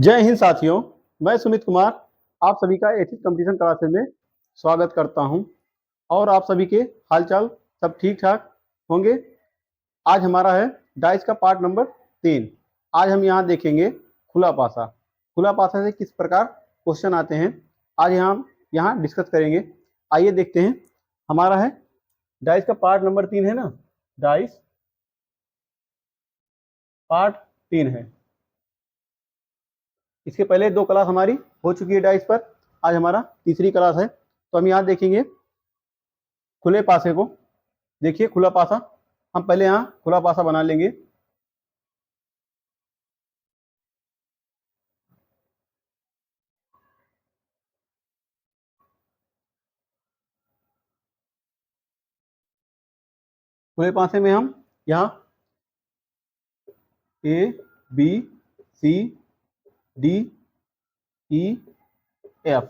जय हिंद साथियों, मैं सुमित कुमार आप सभी का एथिक्स कंपटीशन क्लासेस में स्वागत करता हूं और आप सभी के हालचाल सब ठीक-ठाक होंगे। आज हमारा है डाइस का पार्ट नंबर 3। आज हम यहाँ देखेंगे खुला पासा। खुला पासा से किस प्रकार क्वेश्चन आते हैं, आज यहाँ डिस्कस करेंगे। आइए देखते हैं। हमारा है डाइस का पार्ट नंबर 3 है ना, डाइस पार्ट 3 है। इसके पहले 2 क्लास हमारी हो चुकी है डाइस पर, आज हमारा तीसरी क्लास है। तो हम यहाँ देखेंगे खुले पासे को। देखिए खुला पासा, हम पहले यहाँ खुला पासा बना लेंगे। खुले पासे में हम यहाँ A B C D E F,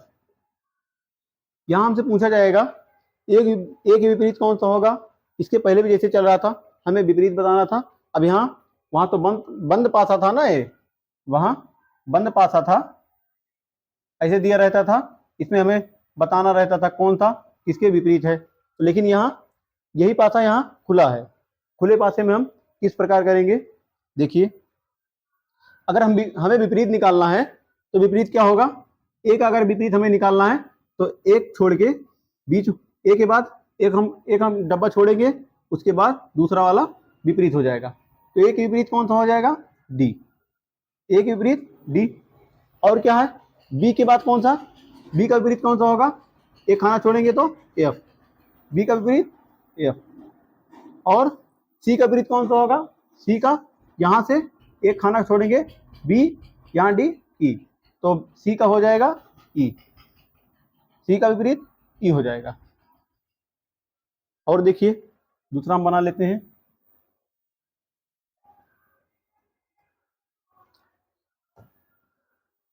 यहाँ हमसे पूछा जाएगा एक के विपरीत कौन सा होगा। इसके पहले भी जैसे चल रहा था, हमें विपरीत बताना था। अब यहाँ वहां तो बंद पासा था ना, ये वहां बंद पासा था, ऐसे दिया रहता था। इसमें हमें बताना रहता था कौन सा किसके विपरीत है। लेकिन यहाँ यही पासा यहाँ खुला है। खुले पासे में हम किस प्रकार करेंगे, देखिए। अगर हमें विपरीत निकालना है तो विपरीत क्या होगा, एक अगर विपरीत हमें निकालना है तो एक छोड़ के बीच ए के बाद एक हम डब्बा छोड़ेंगे, उसके बाद दूसरा वाला विपरीत हो जाएगा। तो एक विपरीत कौन सा हो जाएगा, डी। एक विपरीत डी। और क्या है, बी के बाद कौन सा, बी का विपरीत कौन सा होगा, एक खाना छोड़ेंगे तो एफ, बी का विपरीत एफ। और सी का विपरीत कौन सा होगा, सी का यहां से एक खाना छोड़ेंगे बी, यहाँ डी ई, तो सी का हो जाएगा ई, सी का विपरीत ई हो जाएगा। और देखिए दूसरा हम बना लेते हैं।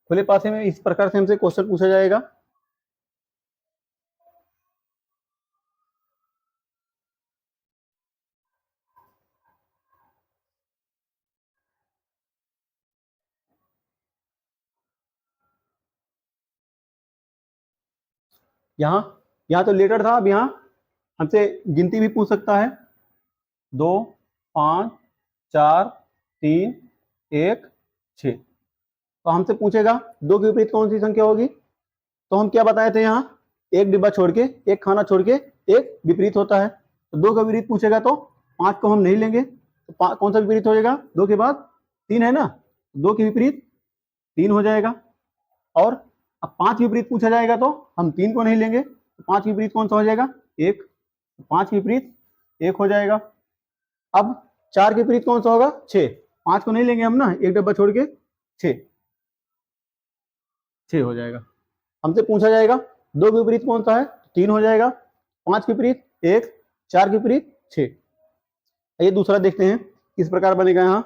खुले पासे में इस प्रकार से हमसे क्वेश्चन पूछा जाएगा। यहाँ तो लेटर था, अब यहाँ हमसे गिनती भी पूछ सकता है। 2 5 4 3 1 6। तो हमसे पूछेगा दो के विपरीत कौन सी संख्या होगी। तो हम क्या बताए थे, यहाँ एक डिब्बा छोड़ के, एक खाना छोड़ के एक विपरीत होता है। तो दो का विपरीत पूछेगा तो 5 को हम नहीं लेंगे। तो कौन सा विपरीत हो जाएगा, 2 के बाद 3 है ना, 2 के विपरीत 3 हो जाएगा। और अब 5 के विपरीत पूछा जाएगा तो हम 3 को नहीं लेंगे। तो 5 के विपरीत कौन सा हो जाएगा, 1। 5 के विपरीत 1 हो जाएगा। अब 4 के विपरीत कौन सा होगा, 6। 5 को नहीं लेंगे हम ना, एक डब्बा छोड़ के 6 हो जाएगा। हमसे पूछा जाएगा 2 के विपरीत कौन सा है, 3 हो जाएगा। 5 के विपरीत 1, 4 के विपरीत 6। ये दूसरा देखते हैं किस प्रकार बनेगा। यहाँ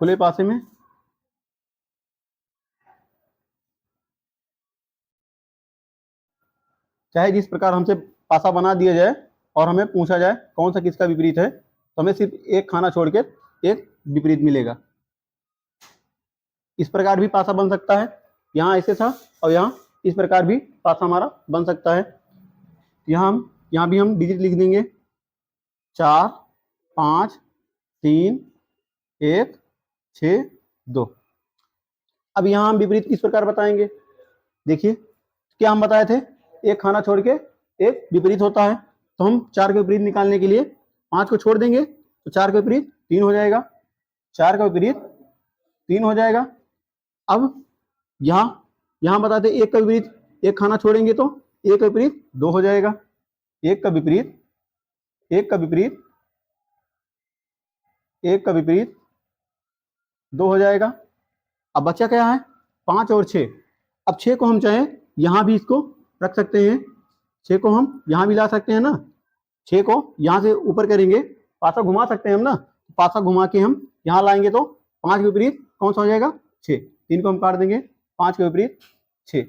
खुले पासे में चाहे जिस प्रकार हमसे पासा बना दिया जाए और हमें पूछा जाए कौन सा किसका विपरीत है, तो हमें सिर्फ एक खाना छोड़ के एक विपरीत मिलेगा। इस प्रकार भी पासा बन सकता है, यहाँ ऐसे था, और यहाँ इस प्रकार भी पासा हमारा बन सकता है। यहाँ भी हम डिजिट लिख देंगे, 4 5 3 1 6 2। अब यहाँ हम विपरीत किस प्रकार बताएंगे, देखिए क्या हम बताए थे, एक खाना छोड़ के एक विपरीत होता है। तो हम 4 के विपरीत निकालने के लिए 5 को छोड़ देंगे, तो 4 के विपरीत 3 हो जाएगा। 4 का विपरीत 3 हो जाएगा। अब यहाँ बताते एक का विपरीत, एक खाना छोड़ेंगे तो एक का विपरीत 2 हो जाएगा। एक का विपरीत 2 हो जाएगा। अब बचा क्या है, 5 और 6। अब 6 को हम चाहे यहाँ भी इसको रख सकते हैं, 6 को हम यहाँ भी ला सकते हैं ना। 6 को यहाँ से ऊपर करेंगे, पासा घुमा सकते हैं हम ना, पासा घुमा के हम यहाँ लाएंगे तो 5 के विपरीत कौन सा हो जाएगा, 6। 3 को हम काट देंगे, 5 के विपरीत 6।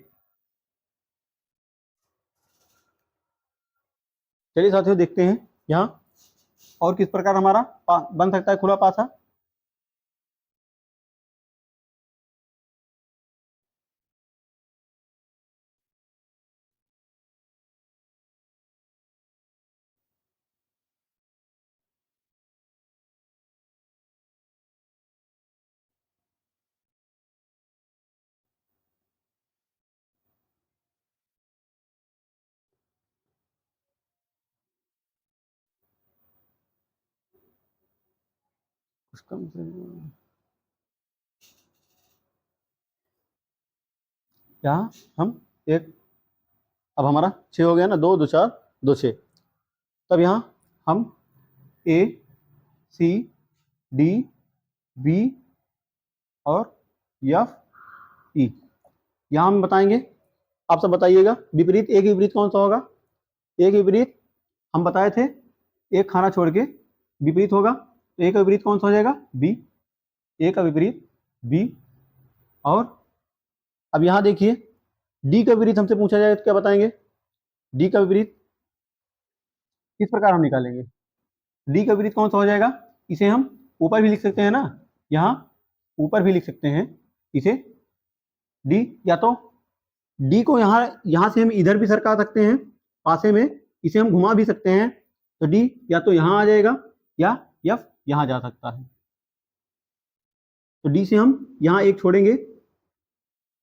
चलिए साथियों देखते हैं यहाँ और किस प्रकार हमारा बन सकता है खुला पासा। उसका यहाँ हम एक, अब हमारा 6 हो गया ना, 2 2 4 2 6। तब यहाँ हम ए सी डी बी और एफ ई, यहाँ हम बताएंगे। आप सब बताइएगा विपरीत, एक विपरीत कौन सा होगा? एक विपरीत हम बताए थे, एक खाना छोड़ के विपरीत होगा, तो एक का विपरीत कौन सा हो जाएगा? बी। ए का विपरीत बी। और अब यहाँ देखिए डी का विपरीत हमसे पूछा जाए तो क्या बताएंगे? डी का विपरीत किस प्रकार हम निकालेंगे? डी का विपरीत कौन सा हो जाएगा? इसे हम ऊपर भी लिख सकते हैं ना, यहाँ ऊपर भी लिख सकते हैं इसे डी, या तो डी को यहाँ से हम इधर भी सरका सकते हैं पासे में, इसे हम घुमा भी सकते हैं, तो डी या तो यहाँ आ जाएगा या एफ यहाँ जा सकता है। तो डी से हम यहाँ एक छोड़ेंगे,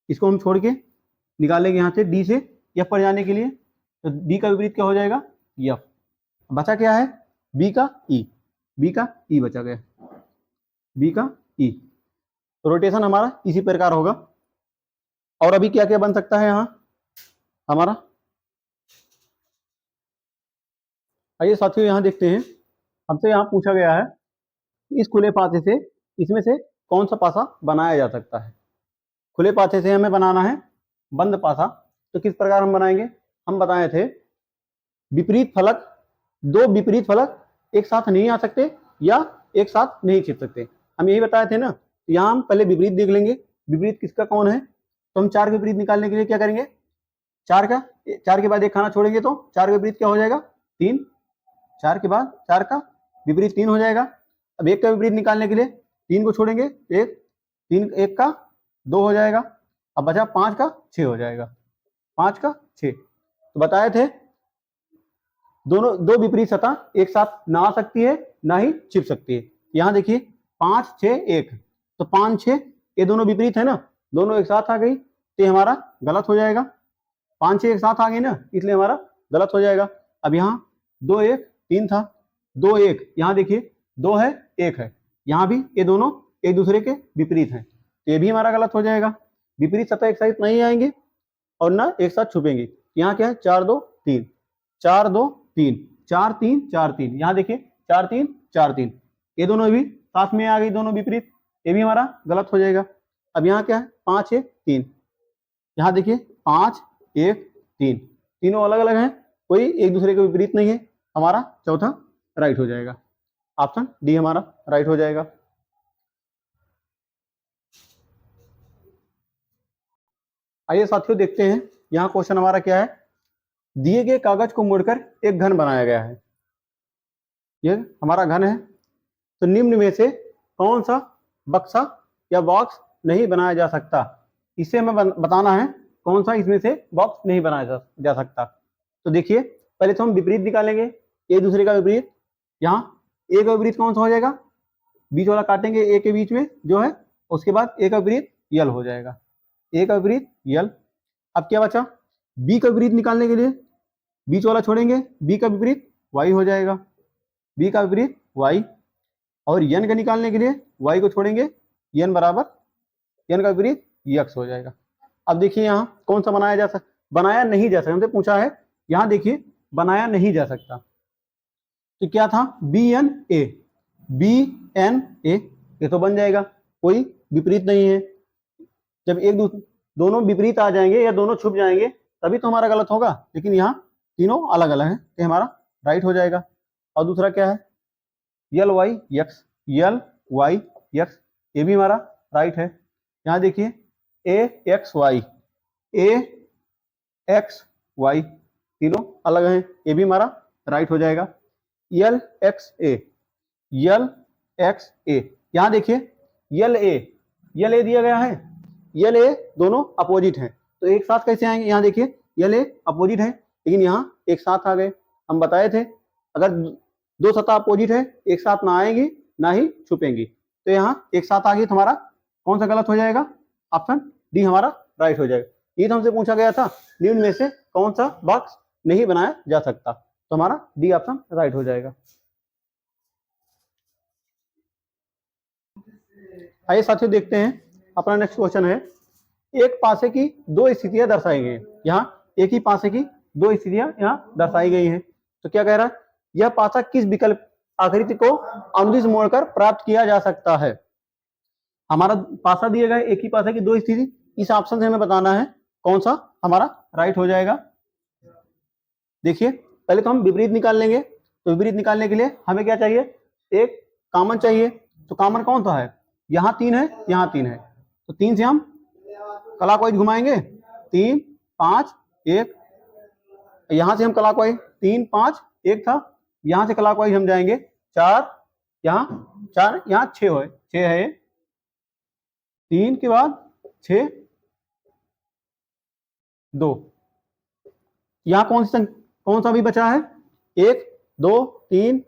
इसको हम छोड़ के निकालेंगे यहाँ से डी से एफ पर जाने के लिए, तो डी का विपरीत क्या हो जाएगा? एफ। बचा क्या है? बी का ई, बी का ई बचा गया, बी का ई। तो रोटेशन हमारा इसी प्रकार होगा। और अभी क्या क्या बन सकता है यहाँ हमारा? आइए साथियों यहाँ देखते हैं, हमसे यहाँ पूछा गया है इस खुले पासे से इसमें से कौन सा पासा बनाया जा सकता है? खुले पासे से हमें बनाना है बंद पासा, तो किस प्रकार हम बनाएंगे? हम बताए थे विपरीत फलक, दो विपरीत फलक एक साथ नहीं आ सकते या एक साथ नहीं छिप सकते, हम यही बताए थे ना। तो यहाँ हम पहले विपरीत देख लेंगे, विपरीत किसका कौन है। तो हम 4 के विपरीत निकालने के लिए क्या करेंगे? 4 के बाद एक खाना छोड़ेंगे तो 4 का विपरीत क्या हो जाएगा? 3। 4 के बाद 4 का विपरीत 3 हो जाएगा। अब 1 का विपरीत निकालने के लिए 3 को छोड़ेंगे, 1, 3 1 का 2 हो जाएगा। अब बचा 5 का 6 हो जाएगा, 5 का 6। तो बताए थे दोनों दो विपरीत सतह एक साथ ना आ सकती है ना ही छिप सकती है। यहाँ देखिए 5 6 1, तो 5 6 ये दोनों विपरीत है ना, दोनों एक साथ आ गई तो ये हमारा गलत हो जाएगा। 5 6 एक साथ आ गई ना, इसलिए हमारा गलत हो जाएगा। अब यहाँ 2 1 3 था, 2 1, यहाँ देखिए 2 है 1 है, यहाँ भी ये दोनों एक दूसरे के विपरीत हैं, तो ये भी हमारा गलत हो जाएगा। विपरीत सतह एक साथ नहीं आएंगे और ना एक साथ छुपेंगे। यहाँ क्या है? 4 2 3, 4 2 3, 4 3 4 3, यहाँ देखिए 4 3 4 3, ये दोनों भी साथ में आ गई, दोनों विपरीत, ये भी हमारा गलत हो जाएगा। अब यहाँ क्या है? 5 1 3, यहाँ देखिए 5 1 3, तीनों अलग अलग हैं, कोई एक दूसरे के विपरीत नहीं है, हमारा चौथा राइट हो जाएगा। ऑप्शन डी हमारा राइट हो जाएगा। आइए साथियों देखते हैं यहाँ क्वेश्चन हमारा क्या है। दिए गए कागज को मोड़कर एक घन बनाया गया है, ये हमारा घन है, तो निम्न में से कौन सा बक्सा या बॉक्स नहीं बनाया जा सकता? इसे हमें बताना है कौन सा इसमें से बॉक्स नहीं बनाया जा सकता। तो देखिए पहले तो हम विपरीत निकालेंगे, एक दूसरे का विपरीत। यहाँ ए का विपरीत कौन सा हो जाएगा? बीच वाला काटेंगे ए के बीच में जो है, उसके बाद ए का विपरीत यल हो जाएगा, ए का विपरीत यल। अब क्या बचा? बी का विपरीत निकालने के लिए बीच वाला छोड़ेंगे, बी का विपरीत वाई हो जाएगा, बी का विपरीत वाई। और यन का निकालने के लिए वाई को छोड़ेंगे, यन बराबर यन का विपरीत यक्स हो जाएगा। अब देखिए यहाँ कौन सा बनाया जा सकता? बनाया नहीं जा सकता, हमसे पूछा है, यहाँ देखिए बनाया नहीं जा सकता, तो क्या था? B N A, B N A, ये तो बन जाएगा, कोई विपरीत नहीं है। जब एक दोनों विपरीत आ जाएंगे या दोनों छुप जाएंगे तभी तो हमारा गलत होगा, लेकिन यहाँ तीनों अलग अलग हैं, तो हमारा राइट हो जाएगा। और दूसरा क्या है? यल वाई यक्स, यल वाई यक्स, ये भी हमारा राइट है। यहाँ देखिए ए एक्स वाई, ए एक्स वाई, तीनों अलग हैं, ये भी हमारा राइट हो जाएगा। यल एक्स ए, यल एक्स ए, यहाँ देखिए यल ए दिया गया है, यल ए दोनों अपोजिट हैं, तो एक साथ कैसे आएंगे? यहाँ देखिए यल ए अपोजिट है, लेकिन यहाँ एक साथ आ गए। हम बताए थे अगर दो सतह अपोजिट है एक साथ ना आएंगी ना ही छुपेंगी, तो यहाँ एक साथ आ गई, तो हमारा कौन सा गलत हो जाएगा? ऑप्शन डी हमारा राइट हो जाएगा। ये तो हमसे पूछा गया था निम्न में से कौन सा बॉक्स नहीं बनाया जा सकता, तो हमारा डी ऑप्शन राइट हो जाएगा। आइए साथियों देखते हैं अपना नेक्स्ट क्वेश्चन है, एक पासे की दो स्थितियां दर्शाई गई हैं। यहाँ एक ही पासे की दो स्थितियां यहाँ दर्शाई गई हैं। तो क्या कह रहा है, यह पासा किस विकल्प आकृति को अनुदिश मोड़कर प्राप्त किया जा सकता है। हमारा पासा दिया गया एक ही पासे की दो स्थिति, इस ऑप्शन से हमें बताना है कौन सा हमारा राइट हो जाएगा। देखिए पहले तो हम विपरीत निकाल लेंगे। तो विपरीत निकालने के लिए हमें क्या चाहिए, एक कॉमन चाहिए। तो कॉमन कौन सा है, यहाँ 3 है, यहाँ 3 है। तो 3 से हम क्लॉकवाइज घुमाएंगे, 3 5 1। यहां से हम क्लॉकवाइज 3 5 1 था, यहां से क्लॉकवाइज हम जाएंगे 4, यहाँ 4, यहाँ 6 है, 6 है 3 के बाद 6 2। यहाँ कौन सा भी बचा है, 1 2 3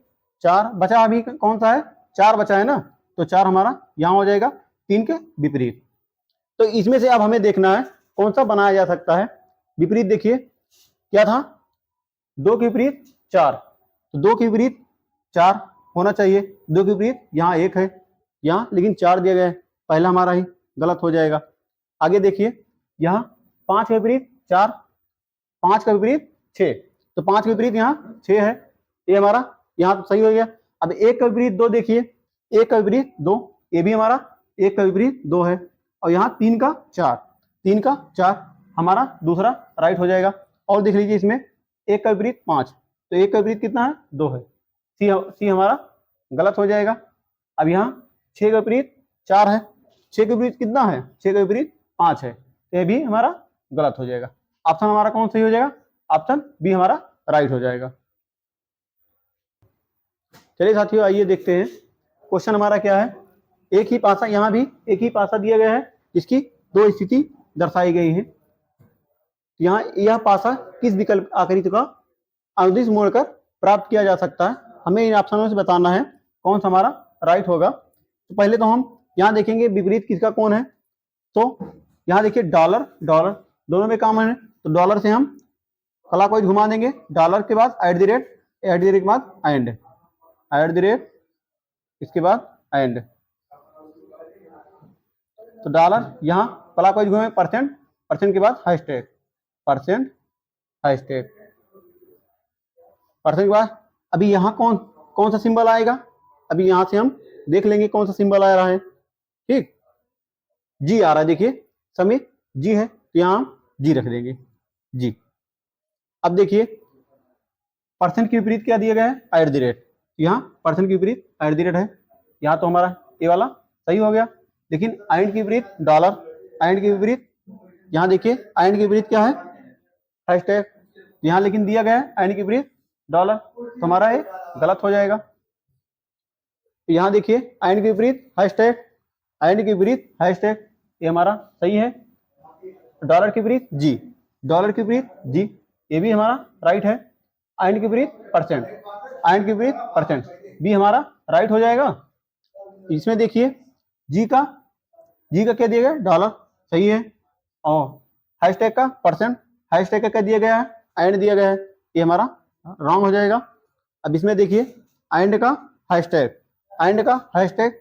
4 बचा, अभी कौन सा है, 4 बचा है ना। तो 4 हमारा यहाँ हो जाएगा 3 के विपरीत। तो इसमें से अब हमें देखना है कौन सा बनाया जा सकता है विपरीत। देखिए क्या था, 2 के विपरीत 4, तो 2 के विपरीत 4 होना चाहिए। 2 के विपरीत यहाँ 1 है, यहाँ लेकिन 4 दिया गया है, पहला हमारा ही गलत हो जाएगा। आगे देखिए यहाँ 5 के विपरीत 4, 5 का विपरीत 6, तो 5 के विपरीत यहाँ 6 है, ये हमारा यहाँ तो सही हो गया। अब 1 का विपरीत 2 देखिए, 1 का विपरीत 2, ये भी हमारा 1 का विपरीत 2 है। और यहाँ 3 का 4, 3 का 4 हमारा दूसरा राइट हो जाएगा। और देख लीजिए इसमें 1 का विपरीत 5, तो 1 का विपरीत कितना है, 2 है, सी हमारा गलत हो जाएगा। अब यहाँ 6 का विपरीत 4 है, 6 के विपरीत कितना है, 6 के विपरीत 5 है, तो ये भी हमारा गलत हो जाएगा। ऑप्शन हमारा कौन सही हो जाएगा, ऑप्शन बी हमारा राइट हो जाएगा। चलिए साथियों आइए देखते हैं क्वेश्चन हमारा क्या है। एक ही पासा, यहाँ भी एक ही पासा दिया गया है जिसकी दो स्थिति दर्शाई गई है। यहाँ यह पासा किस विकल्प आकृति का अनुदिश मोड़कर प्राप्त किया जा सकता है, हमें इन ऑप्शनों से बताना है कौन सा हमारा राइट होगा। तो पहले तो हम यहाँ देखेंगे विपरीत किसका कौन है। तो यहाँ देखिए डॉलर डॉलर दोनों में कॉमन है, तो डॉलर से हम क्लॉकवाइज घुमा देंगे, डॉलर के बाद एट द रेट के बाद एंड, एट द रेट इसके बाद एंड। तो डॉलर यहाँ क्लॉकवाइज घुमे, परसेंट, परसेंट के बाद हैशटैग, परसेंट हैशटैग, परसेंट के बाद अभी यहाँ कौन सा सिंबल आएगा, अभी यहाँ से हम देख लेंगे कौन सा सिंबल आ रहा है। ठीक, जी आ रहा है, देखिए समित जी है, तो यहाँ हम जी रख देंगे, जी। अब देखिए परसेंट के विपरीत क्या दिया गया है, एट द रेट, यहाँ परसेंट के विपरीत एट द रेट है, यहाँ तो हमारा ये वाला सही हो गया। लेकिन एंड के विपरीत डॉलर, एंड के विपरीत यहाँ देखिए एंड के विपरीत क्या है, हैशटैग, यहाँ लेकिन दिया गया है एंड के विपरीत डॉलर, तो हमारा ये गलत हो जाएगा। यहाँ देखिए एंड के विपरीत हैशटैग, एंड के विपरीत हैशटैग, ये हमारा सही है। डॉलर के विपरीत जी, डॉलर के विपरीत जी, ये भी हमारा राइट है। एंड के विपरीत परसेंट, एंड के विपरीत परसेंट भी हमारा राइट हो जाएगा। इसमें देखिए जी का क्या दिया गया, डॉलर, सही है। और हैशटैग का परसेंट, हैशटैग का क्या दिया गया है, एंड दिया गया है, ये हमारा रॉन्ग हो जाएगा। अब इसमें देखिए एंड का हैशटैग, एंड का हैशटैग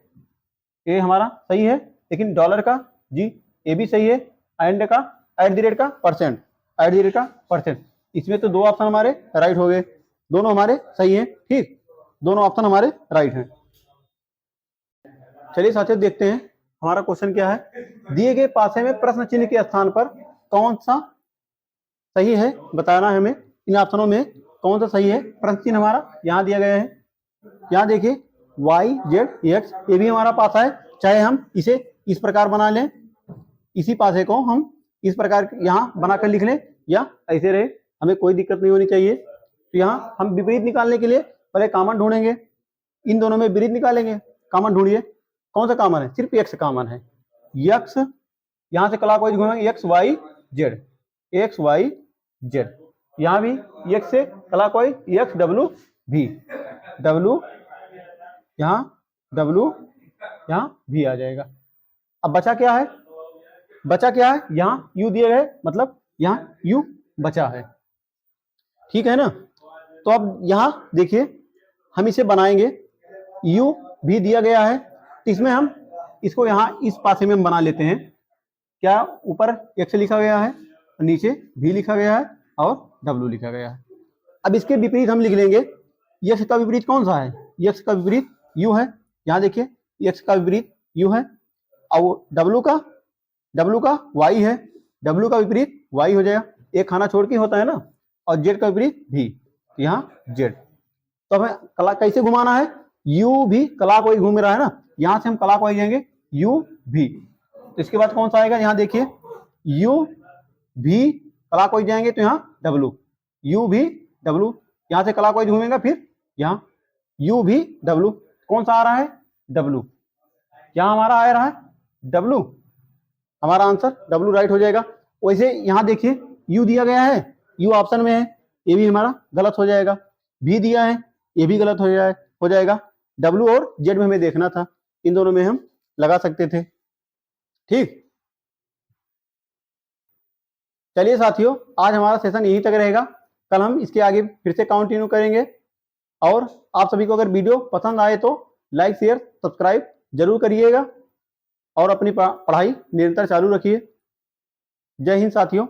ये हमारा सही है, लेकिन डॉलर का जी ये भी सही है, एंड का एट द रेट का परसेंट, एट द रेट का परसेंट, इसमें तो दो ऑप्शन हमारे राइट हो गए, दोनों हमारे सही है। ठीक, दोनों ऑप्शन हमारे राइट हैं। चलिए साथियों देखते हैं हमारा क्वेश्चन क्या है। दिए गए पासे में प्रश्न चिन्ह के स्थान पर कौन सा सही है, बताना है हमें इन ऑप्शनों में कौन सा सही है। प्रश्न चिन्ह हमारा यहाँ दिया गया है, यहाँ देखिए y z x, ये भी हमारा पासा है, चाहे हम इसे इस प्रकार बना लें, इसी पासे को हम इस प्रकार यहाँ बनाकर लिख लें, या ऐसे रहे, हमें कोई दिक्कत नहीं होनी चाहिए। तो यहाँ हम विपरीत निकालने के लिए पहले कॉमन ढूंढेंगे, इन दोनों में विपरीत निकालेंगे। कॉमन ढूंढिए, कौन सा कॉमन है, सिर्फ x कॉमन है, x यहाँ से क्लॉकवाइज घूमेंगे, x y z, x y z, यहाँ भी x से clockwise x w v, w यहाँ w यहाँ v आ जाएगा। अब बचा क्या है, बचा क्या है, यहाँ u दिए गए, मतलब यहाँ u बचा है, ठीक है ना। तो अब यहाँ देखिए हम इसे बनाएंगे, u भी दिया गया है, तो इसमें हम इसको यहाँ इस पासे में हम बना लेते हैं। क्या ऊपर x लिखा गया है, नीचे v लिखा गया है और w लिखा गया है। अब इसके विपरीत हम लिख लेंगे, x का विपरीत कौन सा है, x का विपरीत u है। यहाँ देखिए x का विपरीत u है और w का y है, w का विपरीत y हो जाएगा, एक खाना छोड़ के होता है ना, और z का विपरीत v, यहाँ z। तो हमें कला कैसे घुमाना है, u भी क्लॉकवाइज घूम रहा है ना, यहाँ से हम क्लॉकवाइज जाएंगे u v। तो इसके बाद कौन सा आएगा, यहाँ देखिए u v क्लॉकवाइज जाएंगे तो यहाँ w, u v w, यहाँ से क्लॉकवाइज घूमेगा फिर यहाँ u v w, कौन सा आ रहा है w, यहाँ हमारा आ रहा है w, हमारा आंसर w राइट हो जाएगा। वैसे यहाँ देखिए u दिया गया है, u ऑप्शन में है, ये भी हमारा गलत हो जाएगा, v दिया है ये भी गलत हो जाएगा। w और z में हमें देखना था, इन दोनों में हम लगा सकते थे। ठीक, चलिए साथियों, आज हमारा सेशन यहीं तक रहेगा, कल हम इसके आगे फिर से कंटिन्यू करेंगे। और आप सभी को अगर वीडियो पसंद आए तो लाइक शेयर सब्सक्राइब जरूर करिएगा और अपनी पढ़ाई निरंतर चालू रखिए। जय हिंद साथियों।